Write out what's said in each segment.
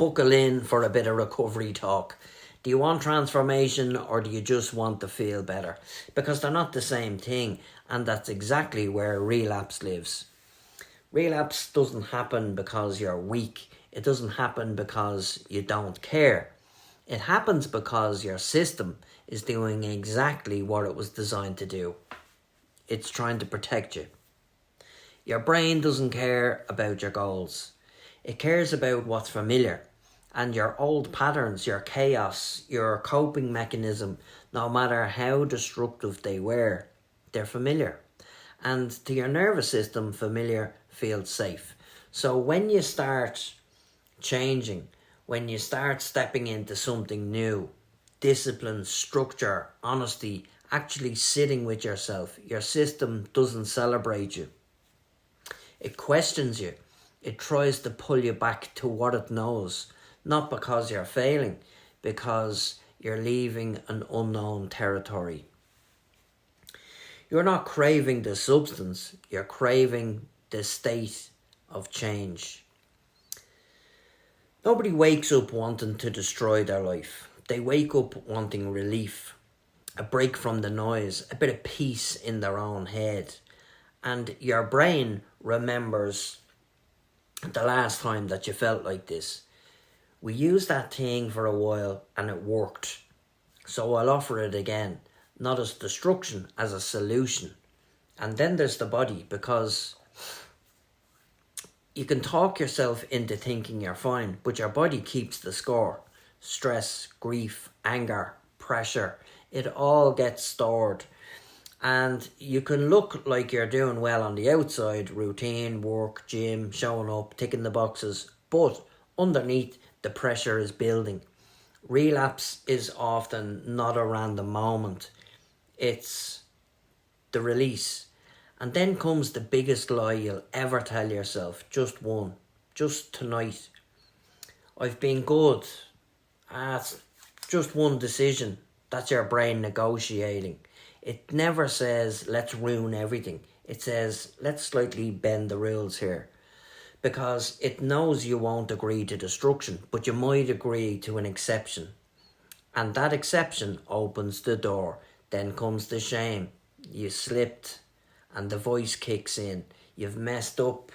buckle in for a bit of recovery talk. Do you want transformation or do you just want to feel better? Because they're not the same thing, and that's exactly where relapse lives. Relapse doesn't happen because you're weak. It doesn't happen because you don't care. It happens because your system is doing exactly what it was designed to do. It's trying to protect you. Your brain doesn't care about your goals. It cares about what's familiar. And your old patterns, your chaos, your coping mechanism, no matter how destructive they were, they're familiar. And to your nervous system, familiar feels safe. So when you start changing, when you start stepping into something new, discipline, structure, honesty, actually sitting with yourself, your system doesn't celebrate you. It questions you. It tries to pull you back to what it knows. Not because you're failing, because you're leaving an unknown territory. You're not craving the substance, you're craving the state of change. Nobody wakes up wanting to destroy their life. They wake up wanting relief, a break from the noise, a bit of peace in their own head. And your brain remembers the last time that you felt like this. We used that thing for a while and it worked. So I'll offer it again, not as destruction, as a solution. And then there's the body, because you can talk yourself into thinking you're fine, but your body keeps the score. Stress, grief, anger, pressure, it all gets stored. And you can look like you're doing well on the outside, routine, work, gym, showing up, ticking the boxes, but underneath the pressure is building. Relapse is often not a random moment. It's the release. And then comes the biggest lie you'll ever tell yourself. Just one. Just tonight. I've been good. It's just one decision. That's your brain negotiating. It never says, let's ruin everything. It says, let's slightly bend the rules here. Because it knows you won't agree to destruction, but you might agree to an exception. And that exception opens the door. Then comes the shame. You slipped, and the voice kicks in. You've messed up.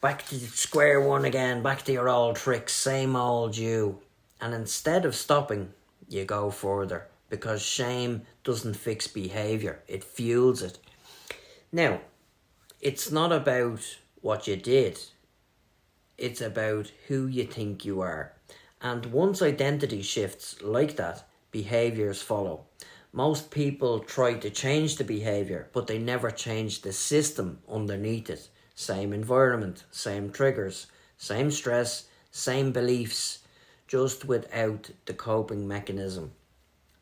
Back to square one again, back to your old tricks, same old you. And instead of stopping, you go further. Because shame doesn't fix behaviour, it fuels it. Now, it's not about what you did. It's about who you think you are. And once identity shifts like that, behaviours follow. Most people try to change the behaviour, but they never change the system underneath it. Same environment, same triggers, same stress, same beliefs, just without the coping mechanism.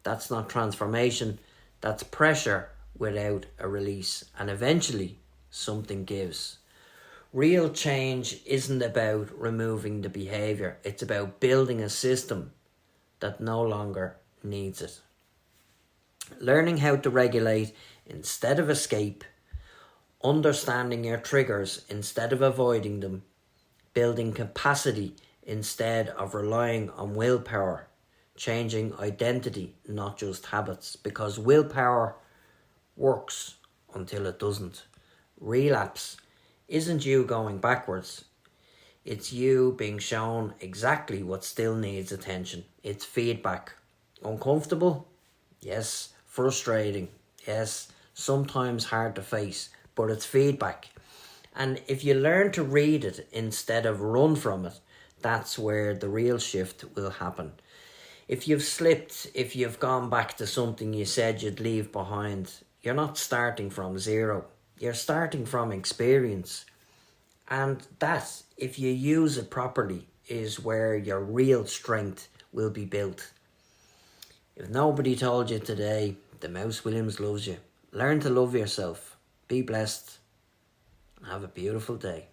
That's not transformation, that's pressure without a release. And eventually, something gives. Real change isn't about removing the behaviour. It's about building a system that no longer needs it. Learning how to regulate instead of escape. Understanding your triggers instead of avoiding them. Building capacity instead of relying on willpower. Changing identity, not just habits. Because willpower works until it doesn't. Relapse isn't you going backwards. It's you being shown exactly what still needs attention. It's feedback. Uncomfortable? Yes. Frustrating? Yes. Sometimes hard to face, but it's feedback. And if you learn to read it instead of run from it, that's where the real shift will happen. If you've slipped, if you've gone back to something you said you'd leave behind, you're not starting from zero. You're starting from experience. And that, if you use it properly, is where your real strength will be built. If nobody told you today, the Mouse Williams loves you. Learn to love yourself. Be blessed. Have a beautiful day.